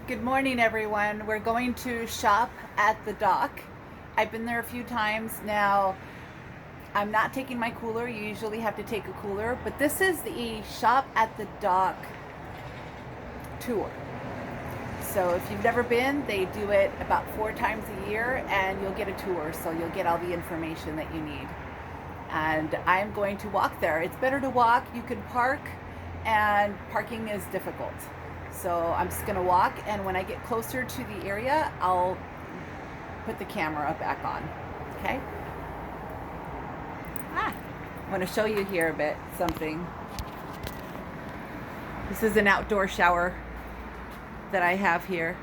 Good morning, everyone. We're going to shop at the dock. I've been there a few times now. I'm not taking my cooler. You usually have to take a cooler, but this is the shop at the dock tour. So if you've never been, they do it about 4 times a year and you'll get a tour. So you'll get all the information that you need. And I'm going to walk there. It's better to walk. You can park, and parking is difficult. So I'm just gonna walk, and when I get closer to the area, I'll put the camera back on, okay? I want to show you here a bit something. This is an outdoor shower that I have here.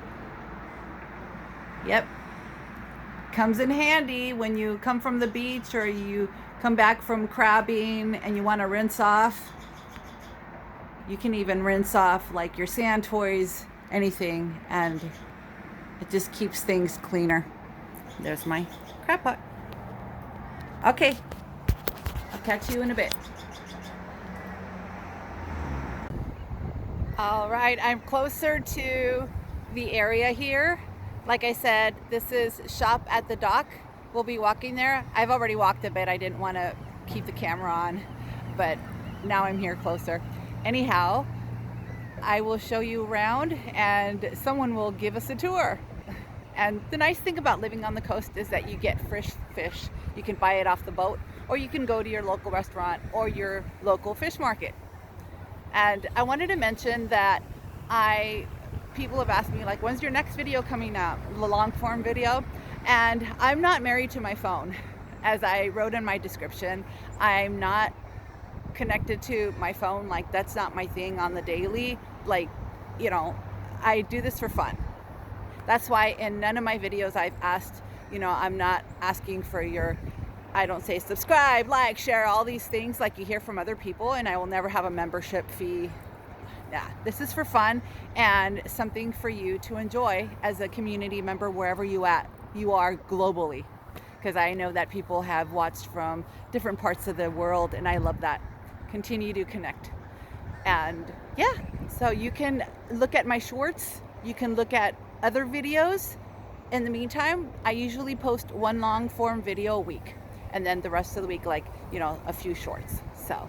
Yep. Comes in handy when you come from the beach or you come back from crabbing and you want to rinse off. You can even rinse off like your sand toys, anything, and it just keeps things cleaner. There's my crab pot. Okay, I'll catch you in a bit. All right, I'm closer to the area here. Like I said, this is shop at the dock. We'll be walking there. I've already walked a bit. I didn't want to keep the camera on, but now I'm here closer. Anyhow, I will show you around and someone will give us a tour. And the nice thing about living on the coast is that you get fresh fish. You can buy it off the boat, or you can go to your local restaurant or your local fish market. And I wanted to mention that people have asked me, like, when's your next video coming out? The long form video. And I'm not married to my phone. As I wrote in my description, I'm not connected to my phone. Like, that's not my thing on the daily. Like, I do this for fun. That's why in none of my videos I've asked, I'm not asking for I don't say subscribe, like, share, all these things like you hear from other people, and I will never have a membership fee. Yeah, this is for fun and something for you to enjoy as a community member wherever you are globally, because I know that people have watched from different parts of the world, and I love that. Continue to connect. And yeah, so you can look at my shorts, you can look at other videos. In the meantime, I usually post one long form video a week, and then the rest of the week, like, a few shorts. So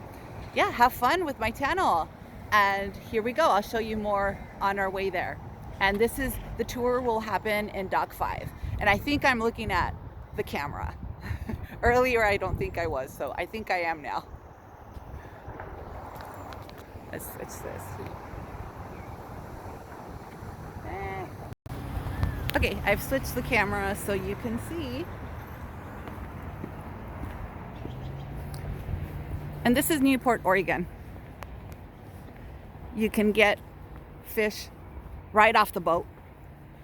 yeah, have fun with my channel. And here we go. I'll show you more on our way there. And the tour will happen in Dock 5. And I think I'm looking at the camera. Earlier, I don't think I was, so I think I am now. Let's switch this. Okay, I've switched the camera so you can see. And this is Newport, Oregon. You can get fish right off the boat.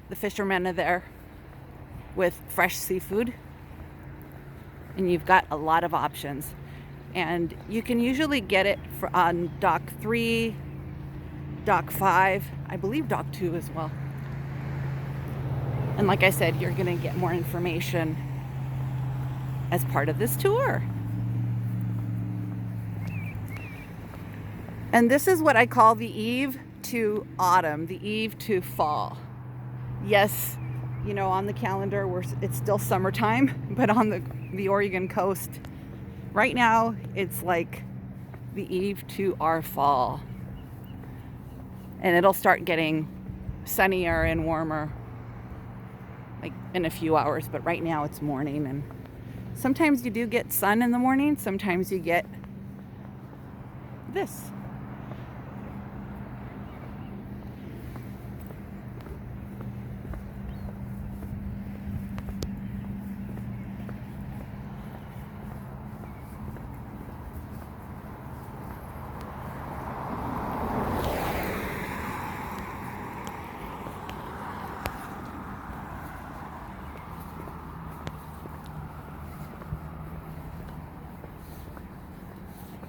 The fishermen are there with fresh seafood. And you've got a lot of options. And you can usually get it on Dock 3, Dock 5, I believe Dock 2 as well. And like I said, you're going to get more information as part of this tour. And this is what I call the eve to autumn, the eve to fall. Yes, on the calendar, it's still summertime, but on the Oregon coast, right now, it's like the eve to our fall. And it'll start getting sunnier and warmer, like in a few hours. But right now it's morning, and sometimes you do get sun in the morning. Sometimes you get this.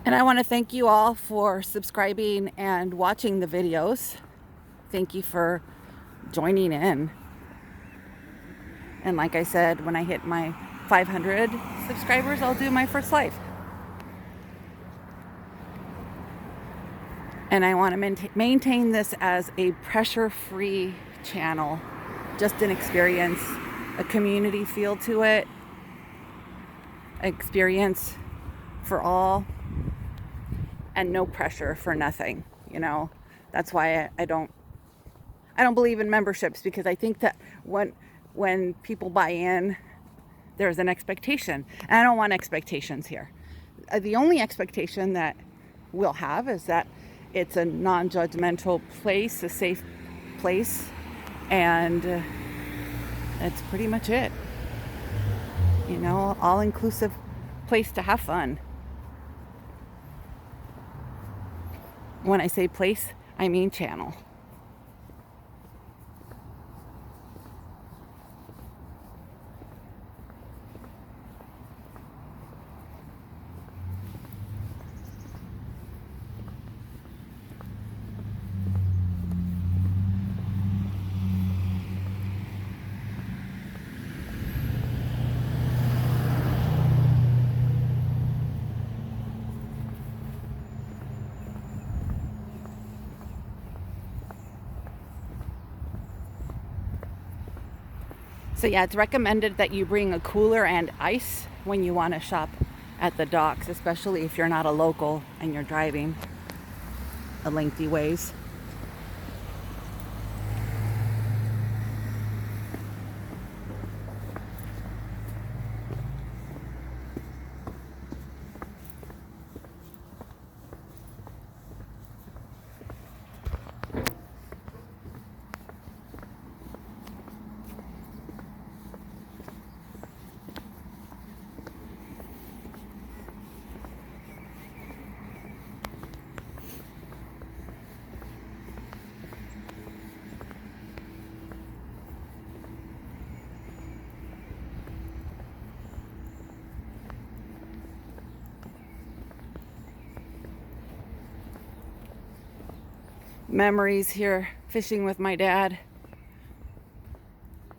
And I want to thank you all for subscribing and watching the videos. Thank you for joining in. And like I said, when I hit my 500 subscribers, I'll do my first live. And I want to maintain this as a pressure-free channel, just an experience, a community feel to it, experience for all, and no pressure for nothing. You know, that's why I don't believe in memberships, because I think that when people buy in, there's an expectation, and I don't want expectations here. The only expectation that we'll have is that it's a non-judgmental place, a safe place, and that's pretty much it. You know, all-inclusive place to have fun. When I say place, I mean channel. So yeah, it's recommended that you bring a cooler and ice when you want to shop at the docks, especially if you're not a local and you're driving a lengthy ways. Memories here fishing with my dad.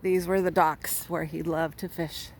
These were the docks where he loved to fish.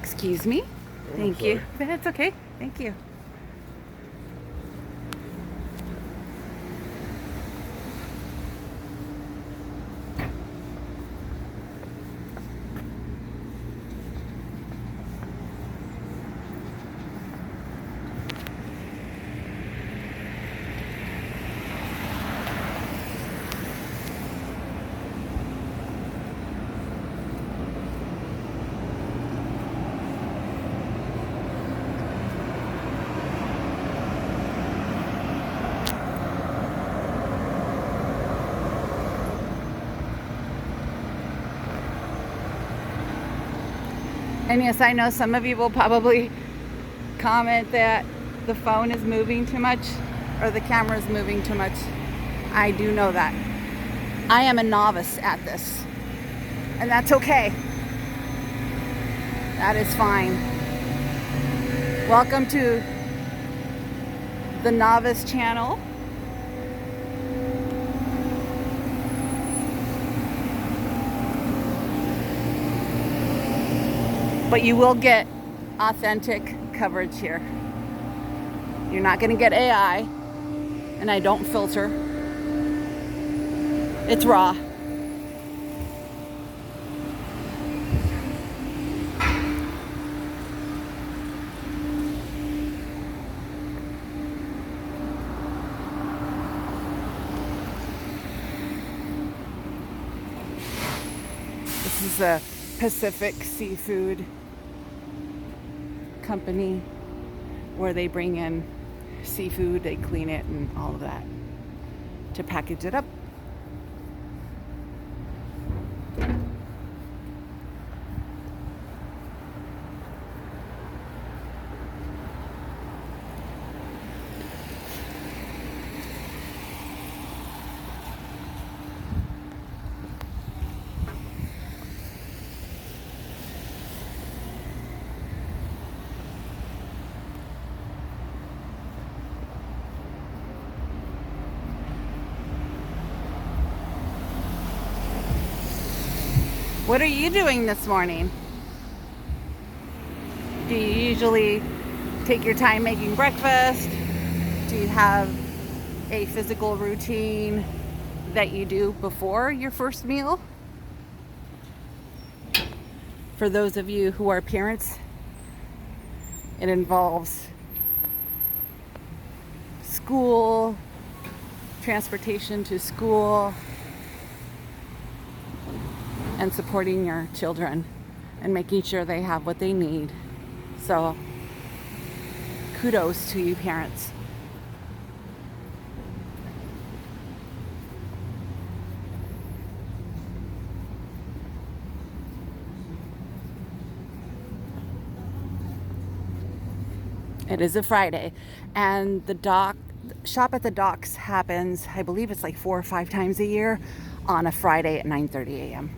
Excuse me. Thank you. That's okay. Thank you. And yes, I know some of you will probably comment that the phone is moving too much or the camera is moving too much. I do know that. I am a novice at this, and that's okay. That is fine. Welcome to the Novice channel. But you will get authentic coverage here. You're not going to get AI, and I don't filter. It's raw. This is a Pacific Seafood Company where they bring in seafood, they clean it and all of that to package it up. What are you doing this morning? Do you usually take your time making breakfast? Do you have a physical routine that you do before your first meal? For those of you who are parents, it involves school, transportation to school, and supporting your children and making sure they have what they need. So, kudos to you parents. It is a Friday, and the shop at the docks happens, I believe it's like 4 or 5 times a year on a Friday at 9:30 a.m.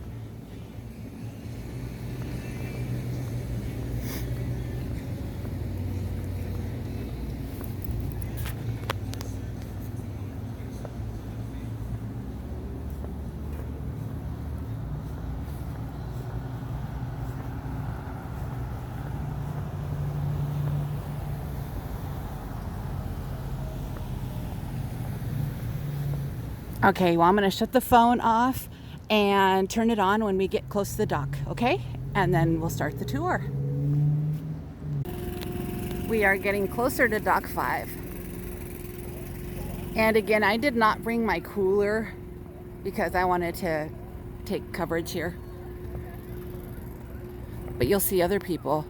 Okay, well, I'm going to shut the phone off and turn it on when we get close to the dock, okay? And then we'll start the tour. We are getting closer to Dock 5. And again, I did not bring my cooler because I wanted to take coverage here. But you'll see other people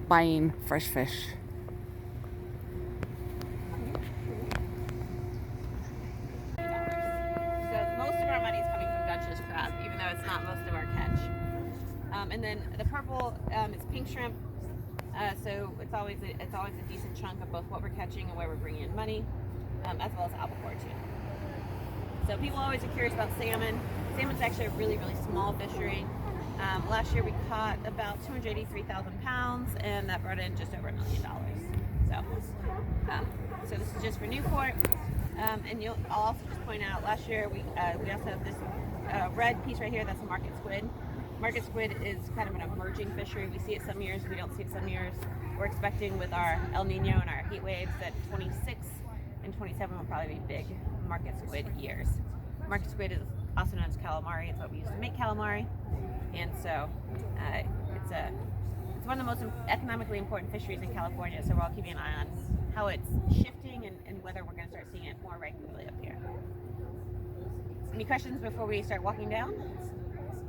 buying fresh fish. And then the purple, it's pink shrimp, so it's always a decent chunk of both what we're catching and where we're bringing in money, as well as albacore tuna. So people always are curious about salmon. Salmon's actually a really, really small fishery. Last year we caught about 283,000 pounds, and that brought in just over $1 million. So this is just for Newport. And I'll also just point out, last year we also have this red piece right here. That's a market squid. Market squid is kind of an emerging fishery. We see it some years, we don't see it some years. We're expecting with our El Nino and our heat waves that 26 and 27 will probably be big market squid years. Market squid is also known as calamari. It's what we use to make calamari. And so it's one of the most economically important fisheries in California, so we're all keeping an eye on how it's shifting and whether we're going to start seeing it more regularly up here. Any questions before we start walking down?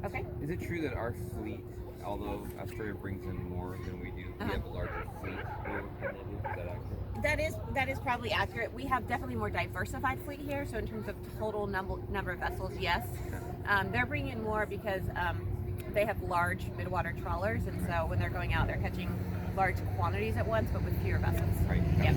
Okay. Is it true that our fleet, although Astoria brings in more than we do, we have a larger fleet here than they do? Is that accurate? That is probably accurate. We have definitely more diversified fleet here, so in terms of total number of vessels, yes. They're bringing in more because they have large midwater trawlers, and so when they're going out, they're catching large quantities at once, but with fewer vessels. Right. Yep.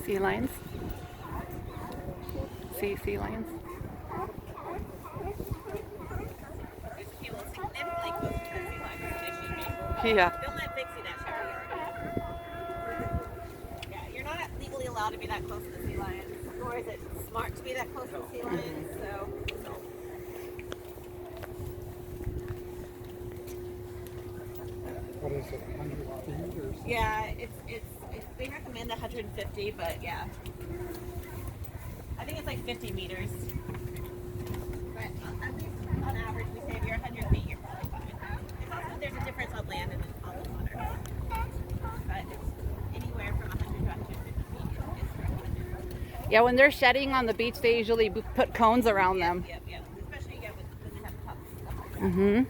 Sea lions. Sea lions. People significantly closer to the sea lions than they should be. Yeah. Don't let Big see that show. Yeah, you're not legally allowed to be that close to the sea lions, nor is it smart to be that close to the sea lions. So. What is it, 100 feet or something? Yeah, it's they recommend 150, but yeah. I think it's like 50 meters. But at least on average, we say if you're 100 feet, you're probably fine. It's also, there's a difference on land and on the water. But it's anywhere from 100 to 150 feet is recommended. Yeah, when they're shedding on the beach, they usually put cones around them. Yep. Especially when they have pups and stuff like that. Mm-hmm.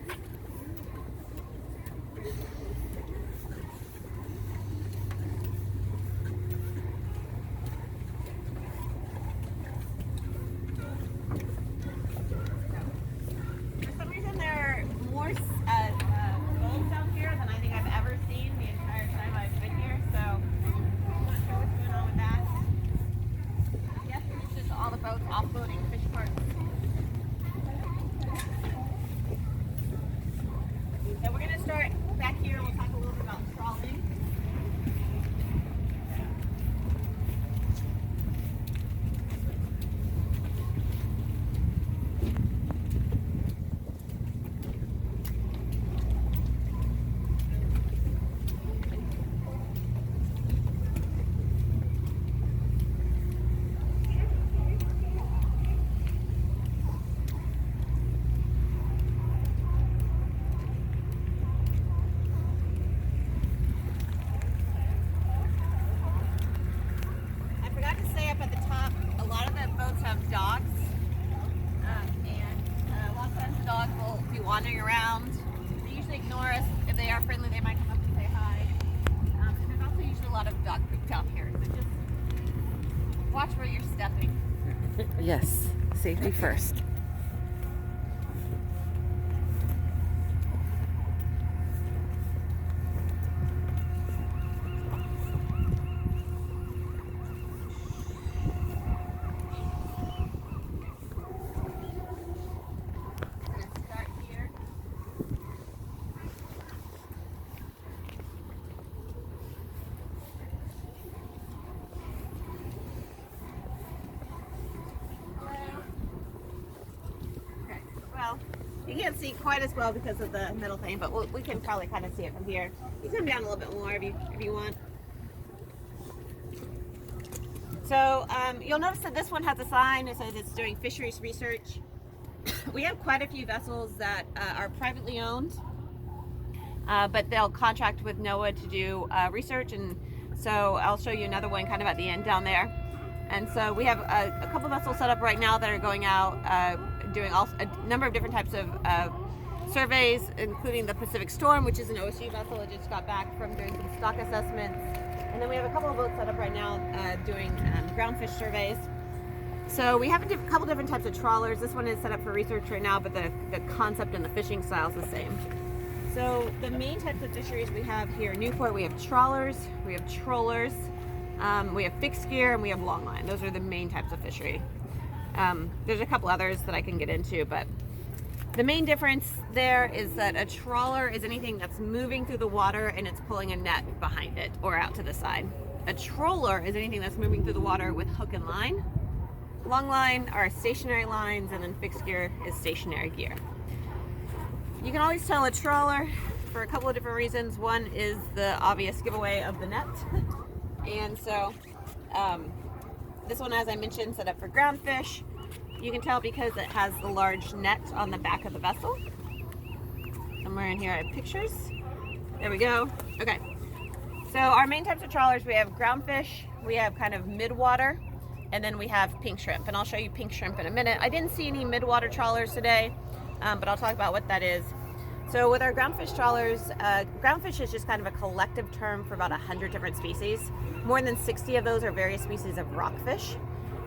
For some reason, there are more gulls down here than I think I've ever seen the entire time I've wandering around. They usually ignore us. If they are friendly, they might come up and say hi. And there's also usually a lot of dog poop down here, so just watch where you're stepping. Yes, safety first. Well, you can't see quite as well because of the middle thing, but we can probably kind of see it from here. You come down a little bit more if you want. So you'll notice that this one has a sign that says it's doing fisheries research. We have quite a few vessels that are privately owned, but they'll contract with NOAA to do research, and so I'll show you another one kind of at the end down there. And so we have a couple vessels set up right now that are going out doing a number of different types of surveys, including the Pacific Storm, which is an OSU vessel. It just got back from doing some stock assessments. And then we have a couple of boats set up right now doing groundfish surveys. So we have a couple different types of trawlers. This one is set up for research right now, but the concept and the fishing style is the same. So the main types of fisheries we have here in Newport, we have trawlers, we have trollers, we have fixed gear, and we have longline. Those are the main types of fishery. There's a couple others that I can get into, but the main difference there is that a trawler is anything that's moving through the water and it's pulling a net behind it or out to the side. A troller is anything that's moving through the water with hook and line. Long line are stationary lines, and then fixed gear is stationary gear. You can always tell a trawler for a couple of different reasons. One is the obvious giveaway of the net. And so this one, as I mentioned, set up for groundfish. You can tell because it has the large net on the back of the vessel. Somewhere in here I have pictures. There we go. Okay. So our main types of trawlers, we have groundfish, we have kind of midwater, and then we have pink shrimp. And I'll show you pink shrimp in a minute. I didn't see any midwater trawlers today, but I'll talk about what that is. So with our groundfish trawlers, groundfish is just kind of a collective term for about 100 different species. More than 60 of those are various species of rockfish.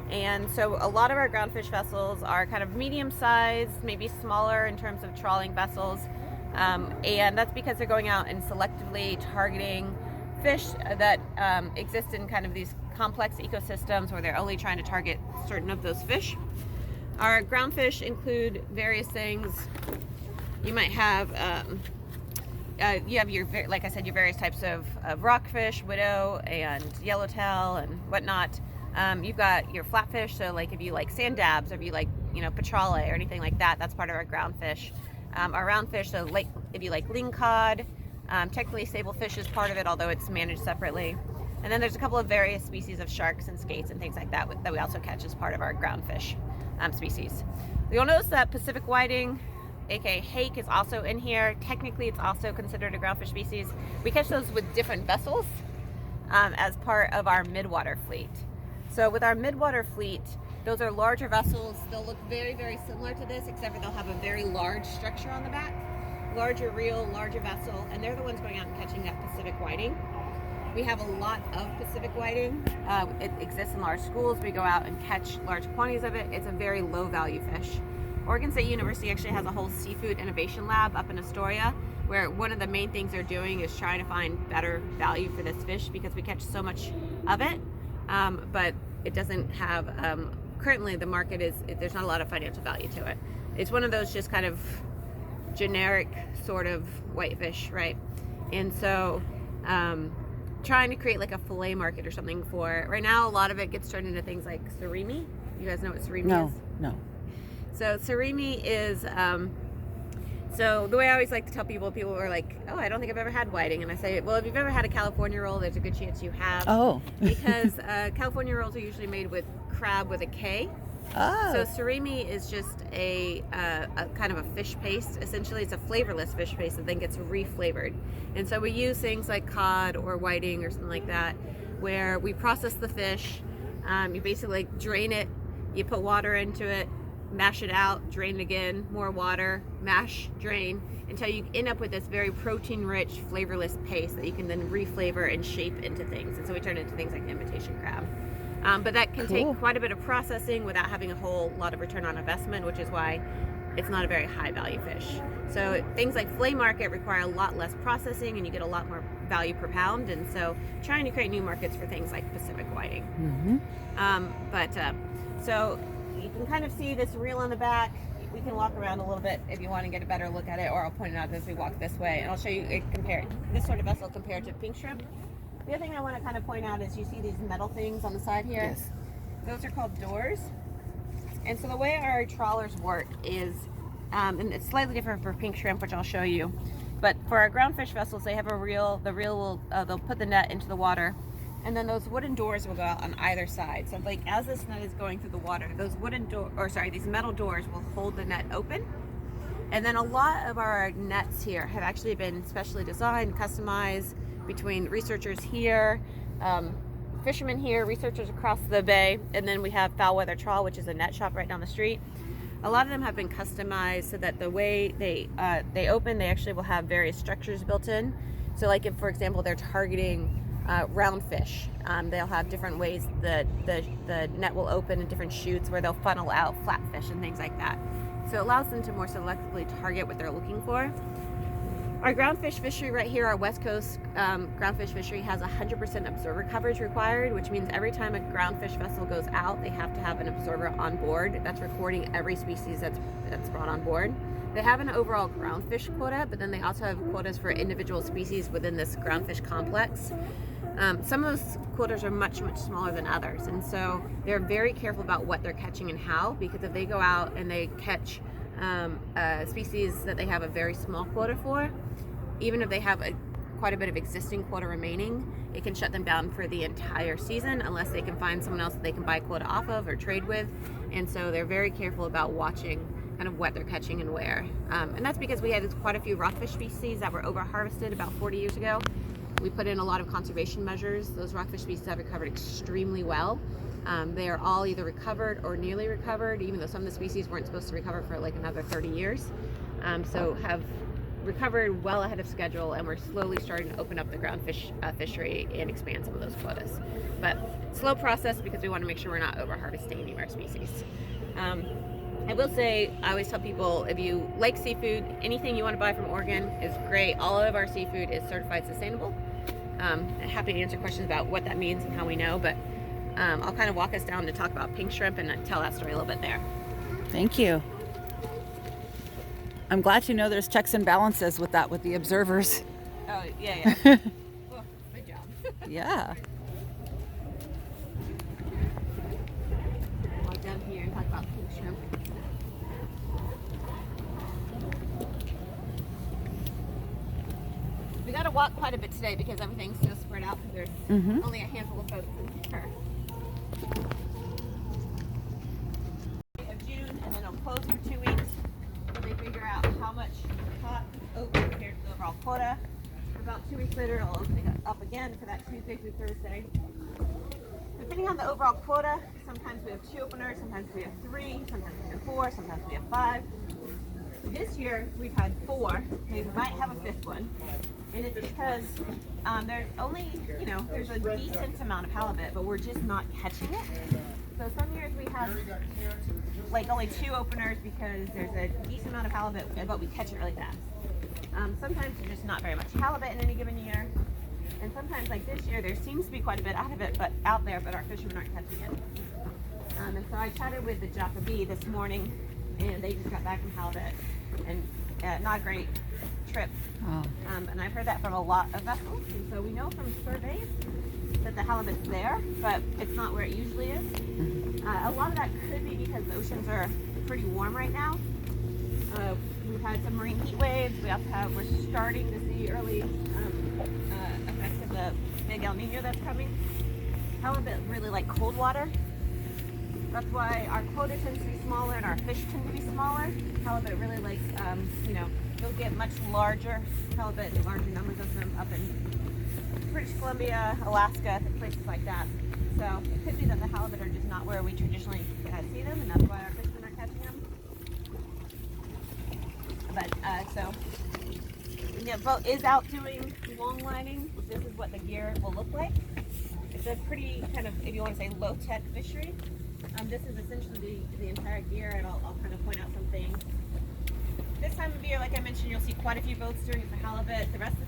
And so a lot of our groundfish vessels are kind of medium sized, maybe smaller in terms of trawling vessels. And that's because they're going out and selectively targeting fish that exist in kind of these complex ecosystems where they're only trying to target certain of those fish. Our groundfish include various things. You might have, you have your, like I said, your various types of rockfish, widow, and yellowtail, and whatnot. You've got your flatfish, so like if you like sand dabs, or if you like, petrale or anything like that, that's part of our groundfish. Our roundfish, so like if you like lingcod, technically sablefish is part of it, although it's managed separately. And then there's a couple of various species of sharks and skates and things like that that we also catch as part of our groundfish species. You'll notice that Pacific whiting, aka hake, is also in here. Technically, it's also considered a groundfish species. We catch those with different vessels as part of our midwater fleet. So with our midwater fleet, those are larger vessels. They'll look very, very similar to this, except for they'll have a very large structure on the back. Larger reel, larger vessel, and they're the ones going out and catching that Pacific whiting. We have a lot of Pacific whiting. It exists in large schools. We go out and catch large quantities of it. It's a very low value fish. Oregon State University actually has a whole seafood innovation lab up in Astoria, where one of the main things they're doing is trying to find better value for this fish because we catch so much of it, but it doesn't have, currently the market is, there's not a lot of financial value to it. It's one of those just kind of generic sort of whitefish, right? And so trying to create like a fillet market or something for it. Right now, a lot of it gets turned into things like surimi. You guys know what surimi is? No. So surimi is, so the way I always like to tell people are like, oh, I don't think I've ever had whiting. And I say, well, if you've ever had a California roll, there's a good chance you have. Oh. Because California rolls are usually made with crab with a K. Oh. So surimi is just a kind of a fish paste. Essentially, it's a flavorless fish paste that then gets reflavored. And so we use things like cod or whiting or something like that, where we process the fish. You basically drain it, you put water into it, mash it out, drain it again, more water, mash, drain, until you end up with this very protein-rich, flavorless paste that you can then reflavor and shape into things. And so we turn it into things like imitation crab. But that can take quite a bit of processing without having a whole lot of return on investment, which is why it's not a very high value fish. So things like flea market require a lot less processing and you get a lot more value per pound. And so trying to create new markets for things like Pacific whiting. So you can kind of see this reel on the back. We can walk around a little bit if you want to get a better look at it, or I'll point it out as we walk this way, and I'll show you it compared, this sort of vessel compared to pink shrimp. The other thing I want to kind of point out is you see these metal things on the side here? Yes. Those are called doors. And so the way our trawlers work is, and it's slightly different for pink shrimp, which I'll show you, but for our groundfish vessels, they have a reel. The reel will, they'll put the net into the water, and then those wooden doors will go out on either side. So like as this net is going through the water, those these metal doors will hold the net open. And then a lot of our nets here have actually been specially designed, customized between researchers here, fishermen here, researchers across the bay, and then we have Foul Weather Trawl, which is a net shop right down the street. A lot of them have been customized so that the way they open, they actually will have various structures built in. So like if, for example, they're targeting round fish, they'll have different ways that the net will open in different chutes where they'll funnel out flatfish and things like that. So it allows them to more selectively target what they're looking for. Our groundfish fishery right here, our West Coast groundfish fishery, has 100% observer coverage required, which means every time a groundfish vessel goes out, they have to have an observer on board that's recording every species that's brought on board. They have an overall groundfish quota, but then they also have quotas for individual species within this groundfish complex. Some of those quotas are much, much smaller than others, and so they're very careful about what they're catching and how, because if they go out and they catch a species that they have a very small quota for, even if they have quite a bit of existing quota remaining, it can shut them down for the entire season unless they can find someone else that they can buy quota off of or trade with. And so they're very careful about watching kind of what they're catching and where. And that's because we had quite a few rockfish species that were over harvested about 40 years ago. We put in a lot of conservation measures. Those rockfish species have recovered extremely well. They are all either recovered or nearly recovered, even though some of the species weren't supposed to recover for like another 30 years. So have recovered well ahead of schedule, and we're slowly starting to open up the groundfish fishery and expand some of those quotas. But slow process because we want to make sure we're not over harvesting any of our species. I will say, I always tell people, if you like seafood, anything you want to buy from Oregon is great. All of our seafood is certified sustainable. I'm happy to answer questions about what that means and how we know, but I'll kind of walk us down to talk about pink shrimp and tell that story a little bit there. Thank you. I'm glad to know there's checks and balances with that, with the observers. Oh, yeah. Oh, good job. Yeah. Walk down here and talk about pink shrimp. We got to walk quite a bit today because everything's so spread out because there's only a handful of boats in here. Of June, and then it'll close for 2 weeks. They figure out how much caught open compared to the overall quota. About 2 weeks later, it'll open up again for that Tuesday through Thursday. Depending on the overall quota, sometimes we have 2 openers, sometimes we have 3, sometimes we have 4, sometimes we have 5. This year, we've had 4. We might have a 5th one. And it's because there's only, there's a decent amount of halibut, but we're just not catching it. So some years we have like only 2 openers because there's a decent amount of halibut, but we catch it really fast. Sometimes there's just not very much halibut in any given year. And sometimes, like this year, there seems to be quite a bit out there, but our fishermen aren't catching it. And so I chatted with the Jacoby this morning, and they just got back from halibut, and not a great trip. Oh. And I've heard that from a lot of vessels. And so we know from surveys that the halibut's there, but it's not where it usually is. A lot of that could be because the oceans are pretty warm right now. We've had some marine heat waves. We're starting to see early effects of the big El Nino that's coming. Halibut really like cold water. That's why our quota tends to be smaller and our fish tend to be smaller. Halibut really likes, you'll get much larger halibut and larger numbers of them up in British Columbia, Alaska, places like that. So it could be that the halibut are just not where we traditionally see them, and that's why our fishermen are catching them. But so when the boat is out doing long lining, this is what the gear will look like. It's a pretty kind of, if you want to say, low-tech fishery. This is essentially the entire gear, and I'll kind of point out some things. This time of year, like I mentioned, you'll see quite a few boats doing it for halibut. The rest of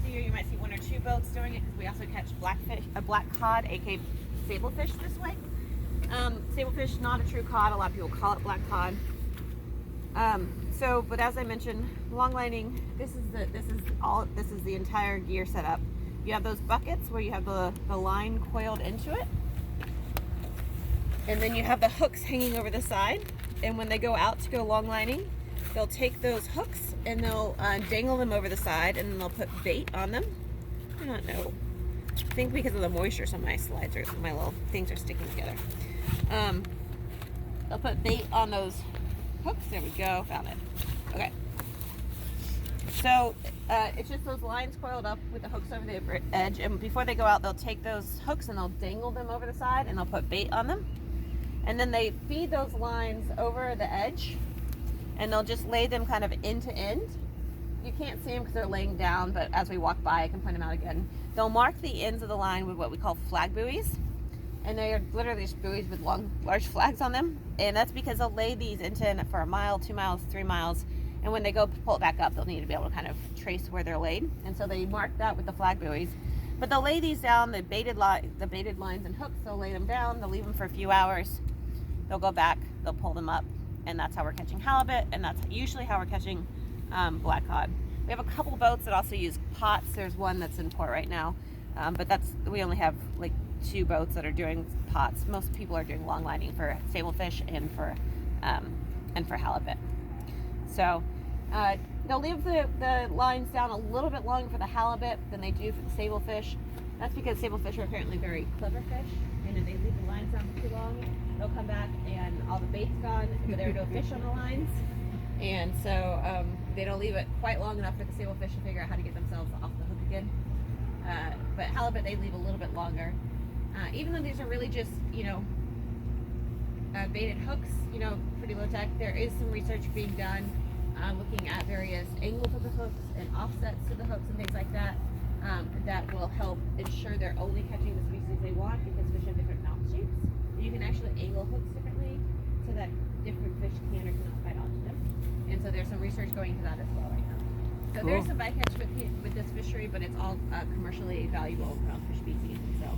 the year, you might see 1 or 2 boats doing it because we also catch black cod, aka sablefish, this way. Sablefish, not a true cod. A lot of people call it black cod. But as I mentioned, long lining. This is the entire gear setup. You have those buckets where you have the line coiled into it, and then you have the hooks hanging over the side. And when they go out to go long lining, they'll take those hooks and they'll dangle them over the side, and then they'll put bait on them. I don't know. I think because of the moisture, some of my my little things are sticking together. They'll put bait on those hooks. There we go. Found it. Okay. So it's just those lines coiled up with the hooks over the edge, and before they go out, they'll take those hooks and they'll dangle them over the side, and they'll put bait on them, and then they feed those lines over the edge, and they'll just lay them kind of end to end. You can't see them because they're laying down, but as we walk by, I can point them out again. They'll mark the ends of the line with what we call flag buoys, and they are literally just buoys with large flags on them, and that's because they'll lay these end to end for 1 mile, 2 miles, 3 miles, and when they go pull it back up, they'll need to be able to kind of trace where they're laid, and so they mark that with the flag buoys. But they'll lay these down, the baited lines and hooks, they'll lay them down, they'll leave them for a few hours, they'll go back, they'll pull them up, and that's how we're catching halibut, and that's usually how we're catching black cod. We have a couple boats that also use pots. There's one that's in port right now, but we only have like 2 boats that are doing pots. Most people are doing long lining for sablefish and for halibut. So they'll leave the lines down a little bit longer for the halibut than they do for the sablefish. That's because sablefish are apparently very clever fish, and if they leave the lines down for too long, they'll come back and all the bait's gone, but there are no fish on the lines. And so they don't leave it quite long enough for the sablefish to figure out how to get themselves off the hook again. But halibut, they leave a little bit longer. Even though these are really just, baited hooks, pretty low tech, there is some research being done looking at various angles of the hooks and offsets to the hooks and things like that, that will help ensure they're only catching the species they want, because fish have different mouth shapes. You can actually angle hooks differently so that different fish can or cannot bite onto them. And so there's some research going into that as well right now. So Cool. There's some bycatch with this fishery, but it's all commercially valuable fish species. And so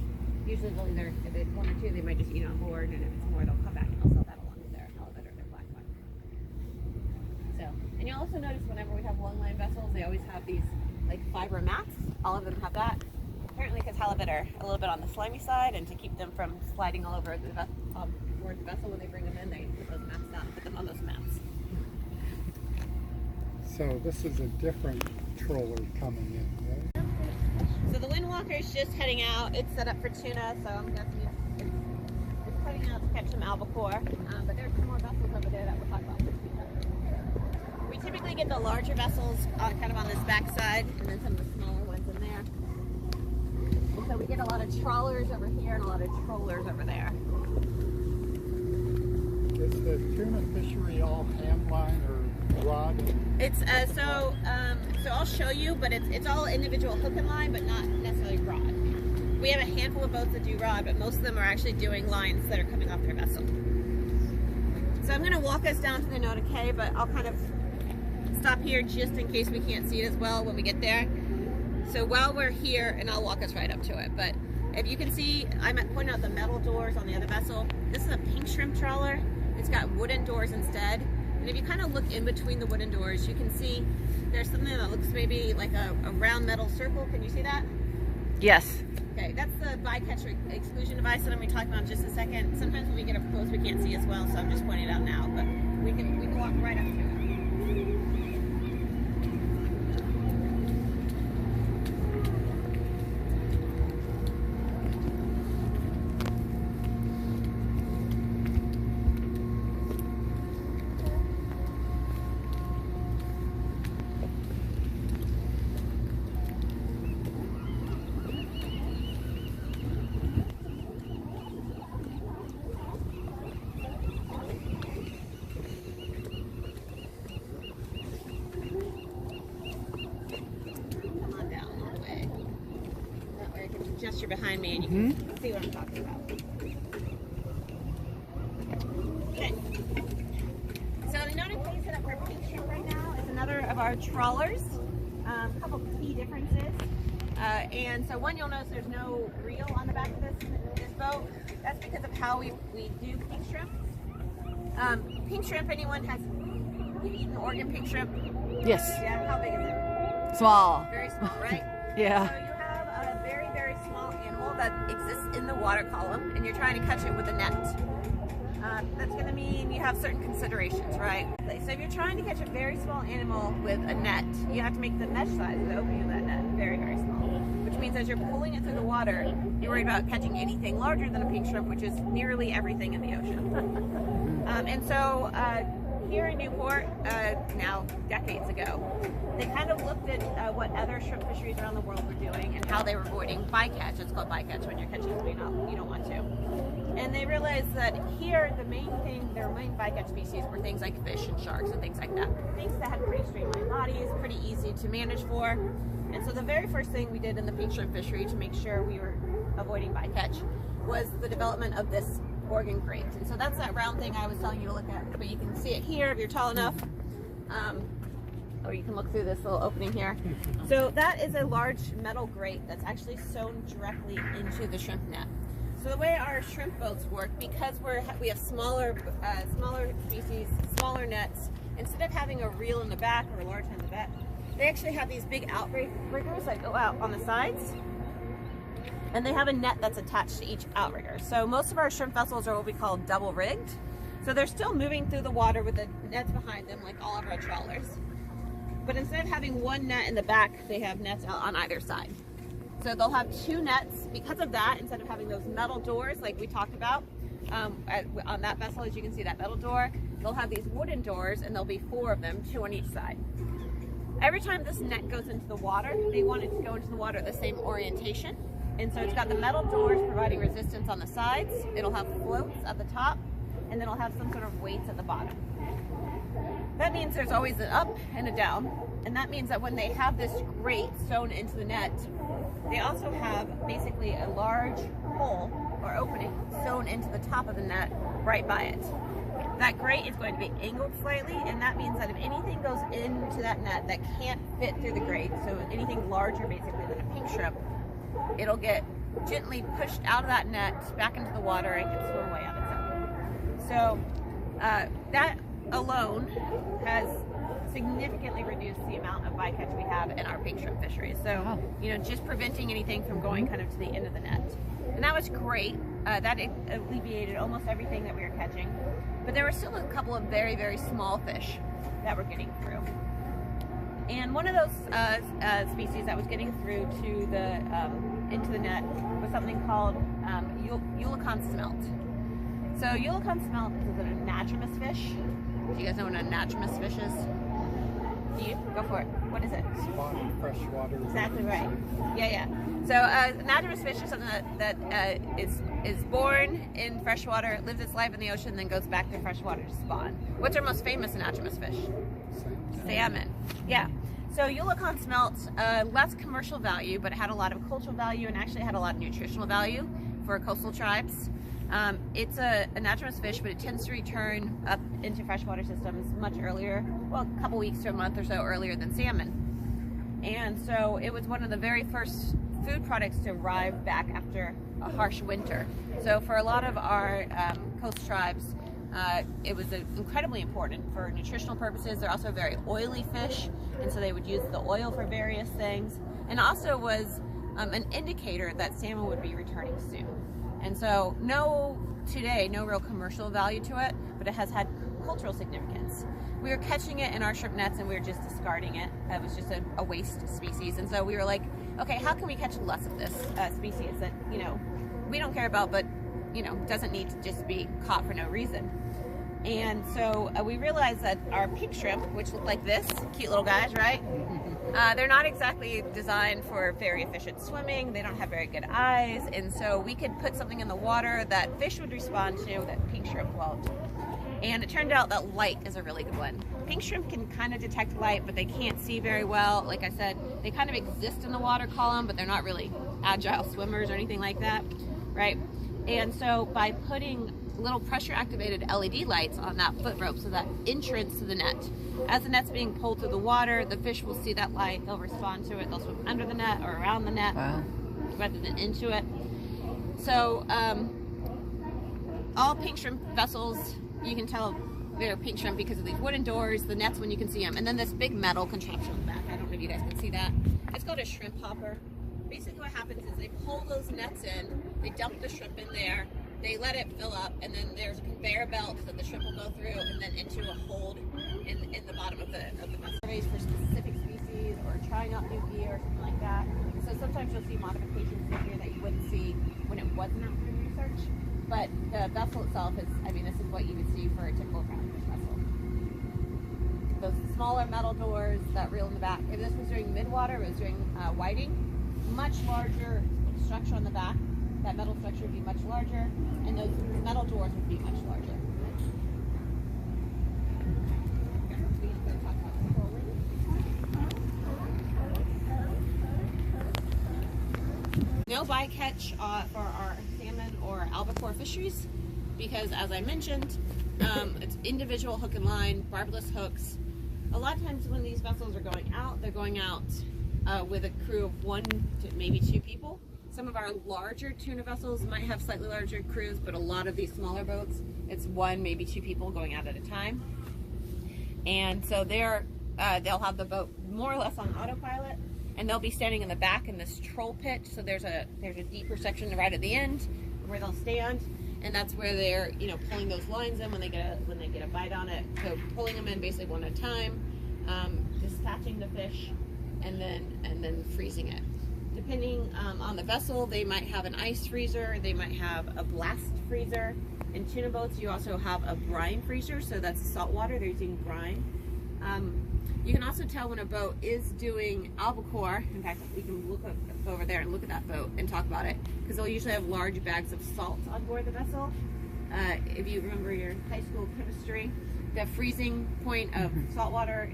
usually they'll either, if it's 1 or 2, they might just eat on board, and if it's more, they'll come back and they'll sell that along with their halibut or their black cod. So, and you'll also notice whenever we have long line vessels, they always have these like fiber mats. All of them have that. Apparently because halibut are a little bit on the slimy side, and to keep them from sliding all over the vessel when they bring them in, they put those mats down, put them on those mats. So this is a different trawler coming in, right? So the Windwalker's just heading out. It's set up for tuna, so I'm guessing it's heading out to catch some albacore. But there's some more vessels over there that we'll talk about. We typically get the larger vessels kind of on this back side, and then some of the smaller ones in there. And so we get a lot of trawlers over here and a lot of trollers over there. Is the tuna fishery all hand line or rod? It's so I'll show you, but it's all individual hook and line, but not necessarily rod. We have a handful of boats that do rod, but most of them are actually doing lines that are coming off their vessel. So I'm going to walk us down to the Nota K, but I'll kind of stop here just in case we can't see it as well when we get there. So while we're here, and I'll walk us right up to it, but if you can see, I'm pointing out the metal doors on the other vessel. This is a pink shrimp trawler. It's got wooden doors instead. And if you kind of look in between the wooden doors, you can see there's something that looks maybe like a round metal circle. Can you see that? Yes. Okay, that's the bycatch exclusion device that I'm going to talk about in just a second. Sometimes when we get up close, we can't see as well, so I'm just pointing it out now. But we can walk right up to it. gesture behind me and you can see what I'm talking about. Okay. So the noted place set up for pink shrimp right now is another of our trawlers. A couple key differences. And so one, you'll notice there's no reel on the back of this boat. That's because of how we do pink shrimp. Pink shrimp, anyone has eaten Oregon pink shrimp? Yes. Yeah, how big is it? Small. Very small, right? Yeah. So you have a very, very small animal that exists in the water column and you're trying to catch it with a net. That's going to mean you have certain considerations, right? So if you're trying to catch a very small animal with a net, you have to make the mesh size of the opening of that net very, very small. Which means as you're pulling it through the water, you're worried about catching anything larger than a pink shrimp, which is nearly everything in the ocean. And so here in Newport, now decades ago, they kind of looked at what other shrimp fisheries around the world were doing and how they were avoiding bycatch. It's called bycatch when you're catching something you don't want to. And they realized that here, their main bycatch species were things like fish and sharks and things like that. Things that had pretty streamlined bodies, pretty easy to manage for. And so the very first thing we did in the pink shrimp fishery to make sure we were avoiding bycatch was the development of this Oregon grate. And so that's that round thing I was telling you to look at, but you can see it here if you're tall enough. Or you can look through this little opening here. So that is a large metal grate that's actually sewn directly into the shrimp net. So the way our shrimp boats work, because we have smaller species, smaller nets, instead of having a reel in the back or a large net in the back, they actually have these big outriggers that go out on the sides, and they have a net that's attached to each outrigger. So most of our shrimp vessels are what we call double rigged. So they're still moving through the water with the nets behind them like all of our trawlers. But instead of having one net in the back, they have nets out on either side. So they'll have two nets. Because of that, instead of having those metal doors like we talked about on that vessel, as you can see that metal door, they'll have these wooden doors, and there'll be 4 of them, 2 on each side. Every time this net goes into the water, they want it to go into the water the same orientation. And so it's got the metal doors providing resistance on the sides. It'll have floats at the top, and then it'll have some sort of weights at the bottom. That means there's always an up and a down, and that means that when they have this grate sewn into the net, they also have basically a large hole or opening sewn into the top of the net right by it. That grate is going to be angled slightly, and that means that if anything goes into that net that can't fit through the grate, so anything larger basically than a pink shrimp, it'll get gently pushed out of that net back into the water and can swim away on its own. So that alone has significantly reduced the amount of bycatch we have in our pink shrimp fisheries. So, you know, just preventing anything from going kind of to the end of the net. And that was great. That alleviated almost everything that we were catching. But there were still a couple of very, very small fish that were getting through. And one of those species that was getting through to the into the net was something called Yulicon smelt. So Yulicon smelt is an anadromous fish. Do you guys know what an anadromous fish is? Do you? Go for it. What is it? Spotted freshwater. Exactly right. Yeah. So anadromous fish is something that is born in freshwater, lives its life in the ocean, then goes back to freshwater to spawn. What's our most famous anadromous fish? Salmon. Yeah. So Yulicon smelt, less commercial value, but it had a lot of cultural value and actually had a lot of nutritional value for coastal tribes. It's an anadromous fish, but it tends to return up into freshwater systems much earlier, well, a couple weeks to a month or so earlier than salmon. And so it was one of the very first food products to arrive back after a harsh winter. So for a lot of our coast tribes, it was incredibly important for nutritional purposes. They're also a very oily fish, and so they would use the oil for various things, and also was an indicator that salmon would be returning soon. And so no real commercial value to it, but it has had cultural significance. We were catching it in our shrimp nets and we were just discarding it. It was just a waste species. And so we were like, okay, how can we catch less of this species that, you know, we don't care about, but, you know, doesn't need to just be caught for no reason. And so we realized that our pink shrimp, which look like this, cute little guys, right? They're not exactly designed for very efficient swimming. They don't have very good eyes. And so we could put something in the water that fish would respond to that pink shrimp won't. And it turned out that light is a really good one. pink shrimp can kind of detect light, but they can't see very well. Like I said, they kind of exist in the water column, but they're not really agile swimmers or anything like that, right? And so by putting little pressure activated LED lights on that foot rope, so that entrance to the net, as the net's being pulled through the water, the fish will see that light, they'll respond to it, they'll swim under the net or around the net. Wow. Rather than into it. So all pink shrimp vessels, you can tell they're pink shrimp because of these wooden doors, the nets when you can see them, and then this big metal contraption on the back. I don't know if you guys can see that. It's called a shrimp hopper. Basically what happens is they pull those nets in, they dump the shrimp in there, they let it fill up, and then there's a conveyor belt that the shrimp will go through and then into a hold in the bottom of the vessel. Surveys for specific species or trying out new gear or something like that. So sometimes you'll see modifications in here that you wouldn't see when it wasn't out for research. But the vessel itself is, I mean, this is what you would see for a typical groundfish vessel. Those smaller metal doors that reel in the back. If this was doing midwater, it was doing whiting, much larger structure on the back. That metal structure would be much larger, and those metal doors would be much larger. No bycatch for our salmon or albacore fisheries because, as I mentioned, it's individual hook and line, barbless hooks. A lot of times when these vessels are going out, they're going out with a crew of 1 to maybe 2 people. Some of our larger tuna vessels might have slightly larger crews, but a lot of these smaller boats, it's 1, maybe 2 people going out at a time. And so they'll have the boat more or less on autopilot, and they'll be standing in the back in this troll pit. So there's a deeper section right at the end where they'll stand, and that's where they're pulling those lines in when they get a bite on it. So pulling them in basically 1 at a time, dispatching the fish, and then freezing it. Depending on the vessel, they might have an ice freezer, they might have a blast freezer. In tuna boats, you also have a brine freezer, so that's salt water. They're using brine. You can also tell when a boat is doing albacore. In fact, we can look over there and look at that boat and talk about it, because they'll usually have large bags of salt on board the vessel. If you remember your high school chemistry, the freezing point of salt water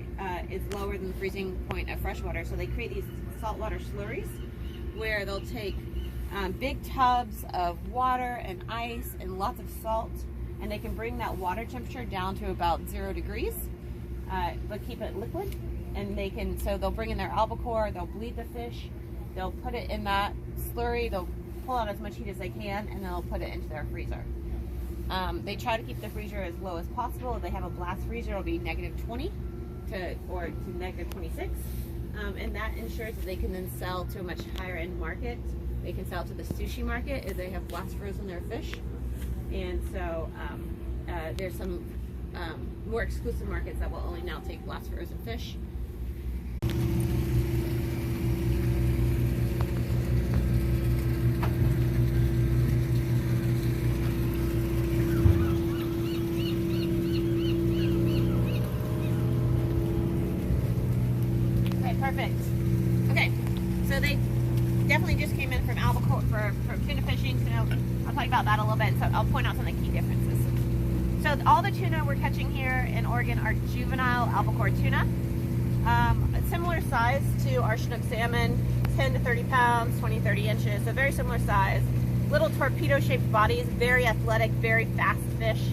is lower than the freezing point of fresh water. So they create these saltwater slurries where they'll take big tubs of water and ice and lots of salt, and they can bring that water temperature down to about 0 degrees. But keep it liquid, and so they'll bring in their albacore, they'll bleed the fish, they'll put it in that slurry, they'll pull out as much heat as they can, and they'll put it into their freezer. They try to keep the freezer as low as possible. If they have a blast freezer, it'll be -20 to -26, and that ensures that they can then sell to a much higher end market. They can sell to the sushi market if they have blast frozen their fish, and so there's some more exclusive markets that will only now take blast frozen fish. Okay, perfect. Okay, so they definitely just came in from albacore from tuna fishing. So I'll talk about that a little bit. So I'll point out some of the key differences. So all the tuna we're catching here in Oregon are juvenile albacore tuna. Similar size to our Chinook salmon, 10 to 30 pounds, 20, 30 inches, so very similar size. Little torpedo-shaped bodies, very athletic, very fast fish.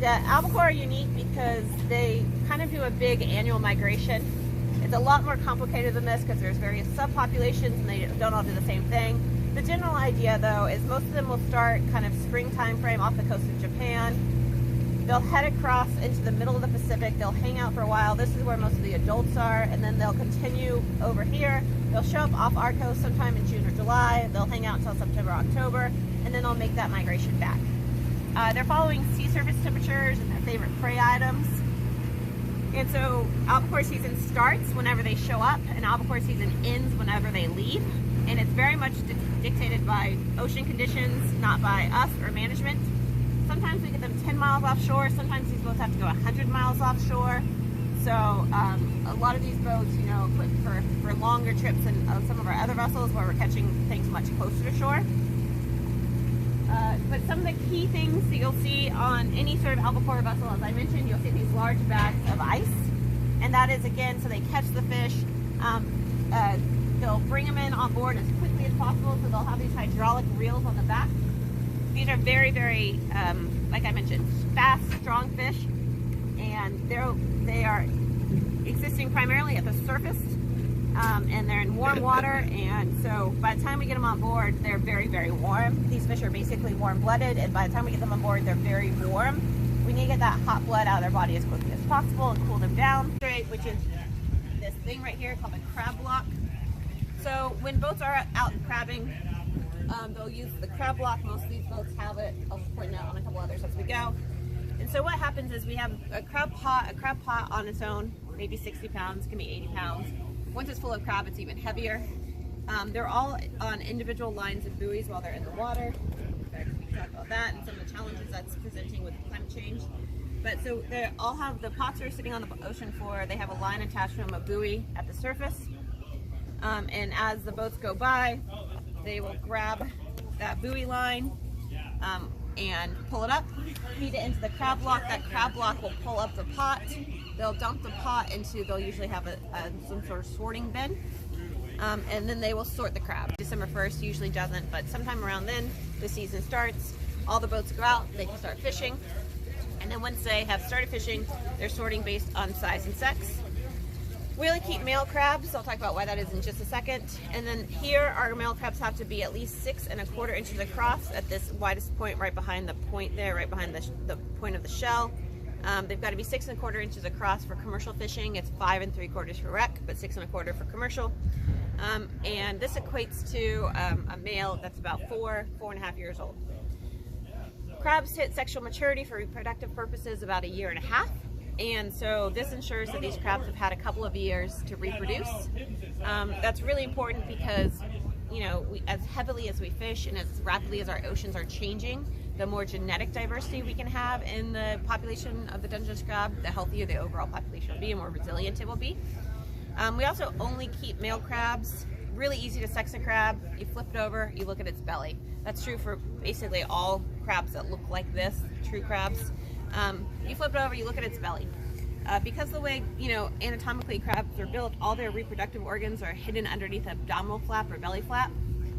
The albacore are unique because they kind of do a big annual migration. It's a lot more complicated than this because there's various subpopulations and they don't all do the same thing. The general idea, though, is most of them will start kind of spring time frame off the coast of Japan. They'll head across into the middle of the Pacific. They'll hang out for a while. This is where most of the adults are, and then they'll continue over here. They'll show up off our coast sometime in June or July. They'll hang out until September, October, and then they'll make that migration back. They're following sea surface temperatures and their favorite prey items. And so albacore season starts whenever they show up, and albacore season ends whenever they leave. And it's very much dictated by ocean conditions, not by us or management. Sometimes we get them 10 miles offshore. Sometimes these boats have to go 100 miles offshore. So a lot of these boats, equipped for longer trips than some of our other vessels where we're catching things much closer to shore. But some of the key things that you'll see on any sort of albacore vessel, as I mentioned, you'll see these large bags of ice. And that is, again, so they catch the fish. They'll bring them in on board as quickly as possible, so they'll have these hydraulic reels on the back. These are very, very, like I mentioned, fast, strong fish. And they are existing primarily at the surface. And they're in warm water, and so by the time we get them on board, they're very, very warm. These fish are basically warm-blooded, and by the time we get them on board, they're very warm. We need to get that hot blood out of their body as quickly as possible and cool them down, which is this thing right here called a crab block. So when boats are out crabbing, they'll use the crab block. Most of these boats have it. I'll point out on a couple others as we go. And so what happens is we have a crab pot on its own, maybe 60 pounds, can be 80 pounds. Once it's full of crab, it's even heavier. They're all on individual lines and buoys while they're in the water. We can talk about that and some of the challenges that's presenting with climate change. But so they all have, the pots are sitting on the ocean floor. They have a line attached to them, a buoy at the surface. And as the boats go by, they will grab that buoy line and pull it up, feed it into the crab block. That crab block will pull up the pot. They'll dump the pot into, they'll usually have some sort of sorting bin, and then they will sort the crab. December 1st usually doesn't, but sometime around then, the season starts. All the boats go out, they can start fishing, and then once they have started fishing, they're sorting based on size and sex. We only keep male crabs. I'll talk about why that is in just a second. And then here, our male crabs have to be at least 6 1/4 inches across at this widest point right behind the point there, right behind the point of the shell. They've got to be 6 1/4 inches across for commercial fishing. It's 5 3/4 for rec, but 6 1/4 for commercial. And this equates to a male that's about 4 1/2 years old. Crabs hit sexual maturity for reproductive purposes about 1.5 years. And so this ensures that these crabs have had a couple of years to reproduce. That's really important because, you know, as heavily as we fish and as rapidly as our oceans are changing, the more genetic diversity we can have in the population of the Dungeness crab, the healthier the overall population will be and more resilient it will be. We also only keep male crabs. Really easy to sex a crab. You flip it over, you look at its belly. That's true for basically all crabs that look like this, true crabs. You flip it over, you look at its belly. Because the way, you know, anatomically crabs are built, all their reproductive organs are hidden underneath the abdominal flap or belly flap.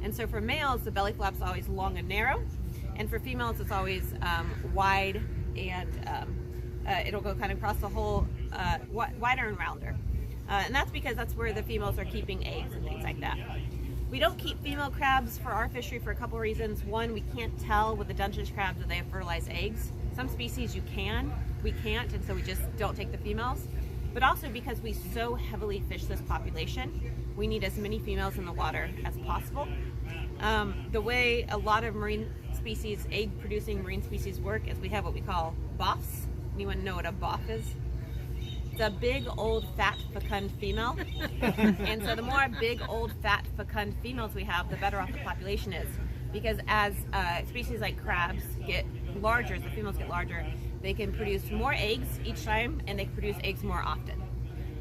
And so for males, the belly flap's always long and narrow. And for females, it's always wide, and it'll go kind of across the whole, wider and rounder. And that's because that's where the females are keeping eggs and things like that. We don't keep female crabs for our fishery for a couple reasons. One, we can't tell with the Dungeness crabs that they have fertilized eggs. Some species you can, we can't, and so we just don't take the females. But also because we so heavily fish this population, we need as many females in the water as possible. The way a lot of marine species, egg-producing marine species work is we have what we call boffs. Anyone know what a boff is? It's a big, old, fat, fecund female. And so the more big, old, fat, fecund females we have, the better off the population is. Because as species like crabs get larger, as the females get larger, they can produce more eggs each time, and they can produce eggs more often.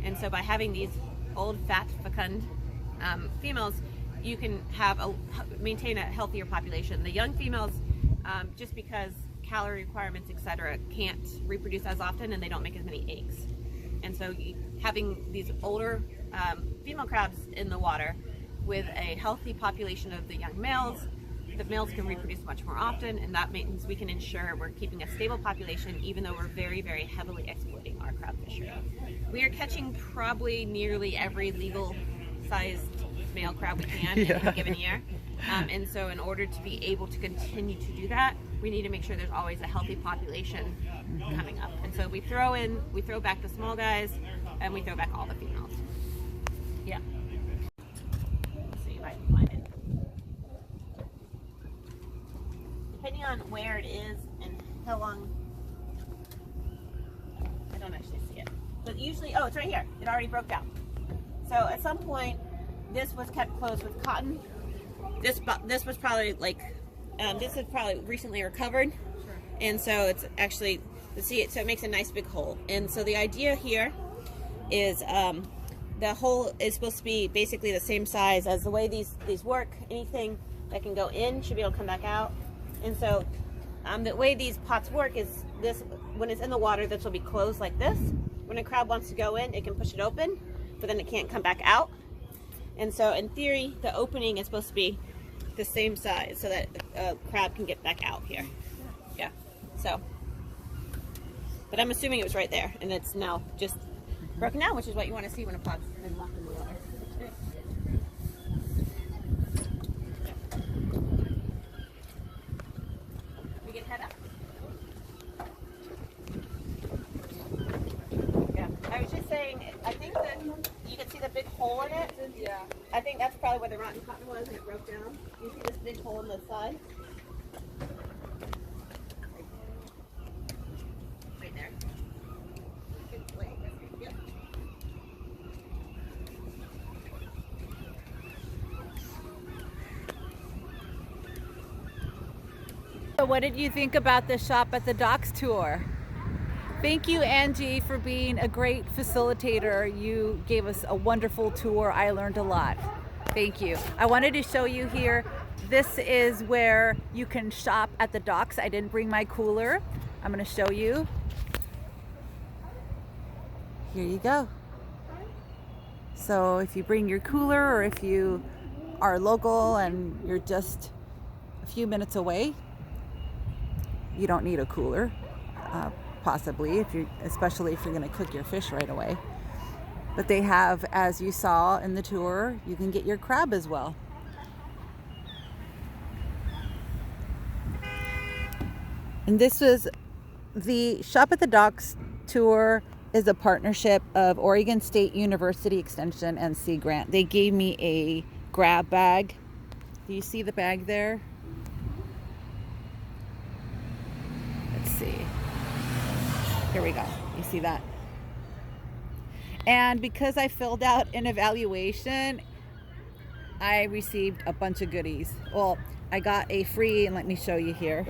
And so by having these old, fat, fecund females, you can have maintain a healthier population. The young females, just because calorie requirements, etc., can't reproduce as often, and they don't make as many eggs. And so having these older female crabs in the water with a healthy population of the young males, the males can reproduce much more often, and that means we can ensure we're keeping a stable population even though we're very, very heavily exploiting our crab fishery. We are catching probably nearly every legal sized male crab we can in a given year. And so in order to be able to continue to do that, we need to make sure there's always a healthy population coming up. And so we throw back the small guys, and we throw back all the females. Yeah. Let's see if I can find it. Depending on where it is and how long, I don't actually see it. But usually, oh, it's right here. It already broke down. So at some point, this was kept closed with cotton. This was probably like, this is probably recently recovered. Sure. And so it's actually, see it, so it makes a nice big hole. And so the idea here is the hole is supposed to be basically the same size as the way these work. Anything that can go in should be able to come back out. And so the way these pots work is this: when it's in the water, this will be closed like this. When a crab wants to go in, it can push it open, but then it can't come back out. And so in theory, the opening is supposed to be the same size so that a crab can get back out here. Yeah. So, but I'm assuming it was right there, and it's now just broken down, which is what you want to see when a pot's been locked in the water. We can head up. Yeah, I was just saying, I think that you can see the big hole in it. Yeah. I think that's probably where the rotten cotton was and it broke down. You see this big hole in the side? Right there. Wait, yep. So what did you think about the Shop at the Docks tour? Thank you, Angie, for being a great facilitator. You gave us a wonderful tour. I learned a lot. Thank you. I wanted to show you here. This is where you can shop at the docks. I didn't bring my cooler. I'm going to show you. Here you go. So if you bring your cooler, or if you are local and you're just a few minutes away, you don't need a cooler. Possibly, especially if you're going to cook your fish right away. But they have, as you saw in the tour, you can get your crab as well. And this was the Shop at the Docks tour is a partnership of Oregon State University Extension and Sea Grant. They gave me a grab bag. Do you see the bag there? Let's see. Here we go. You see that? And because I filled out an evaluation, I received a bunch of goodies. Well, I got a free, and let me show you here.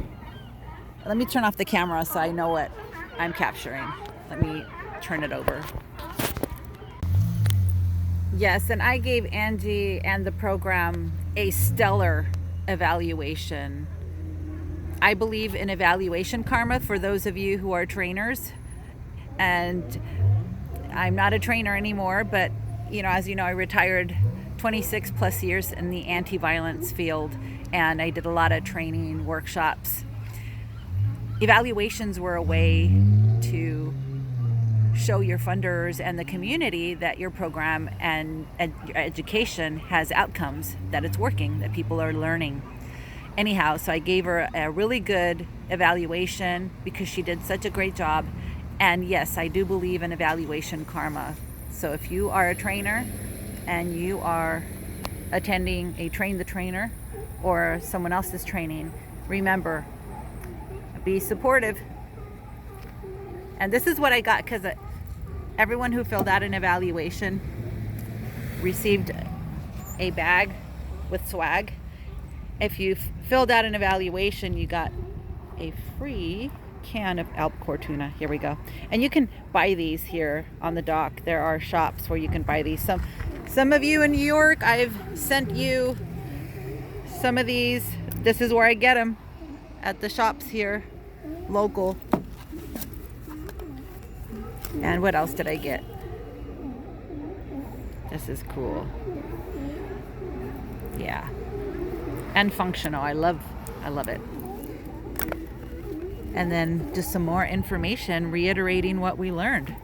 Let me turn off the camera so I know what I'm capturing. Let me turn it over. Yes, and I gave Angie and the program a stellar evaluation. I believe in evaluation karma for those of you who are trainers. And I'm not a trainer anymore, but as you know, I retired 26 plus years in the anti-violence field, and I did a lot of training workshops. Evaluations were a way to show your funders and the community that your program and your education has outcomes, that it's working, that people are learning. Anyhow, so I gave her a really good evaluation because she did such a great job. And yes, I do believe in evaluation karma. So if you are a trainer and you are attending a Train the Trainer or someone else's training, remember, be supportive. And this is what I got, because everyone who filled out an evaluation received a bag with swag. If you filled out an evaluation, you got a free can of albacore tuna. Here we go. And you can buy these here on the dock. There are shops where you can buy these. Some of you in New York, I've sent you some of these. This is where I get them, at the shops here, local. And what else did I get? This is cool. Yeah. And functional. I love it. And then just some more information reiterating what we learned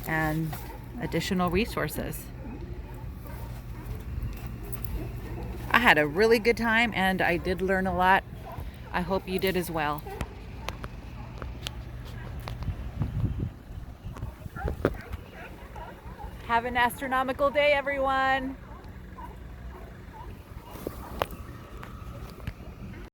and additional resources. I had a really good time and I did learn a lot. I hope you did as well. Have an astronomical day, everyone.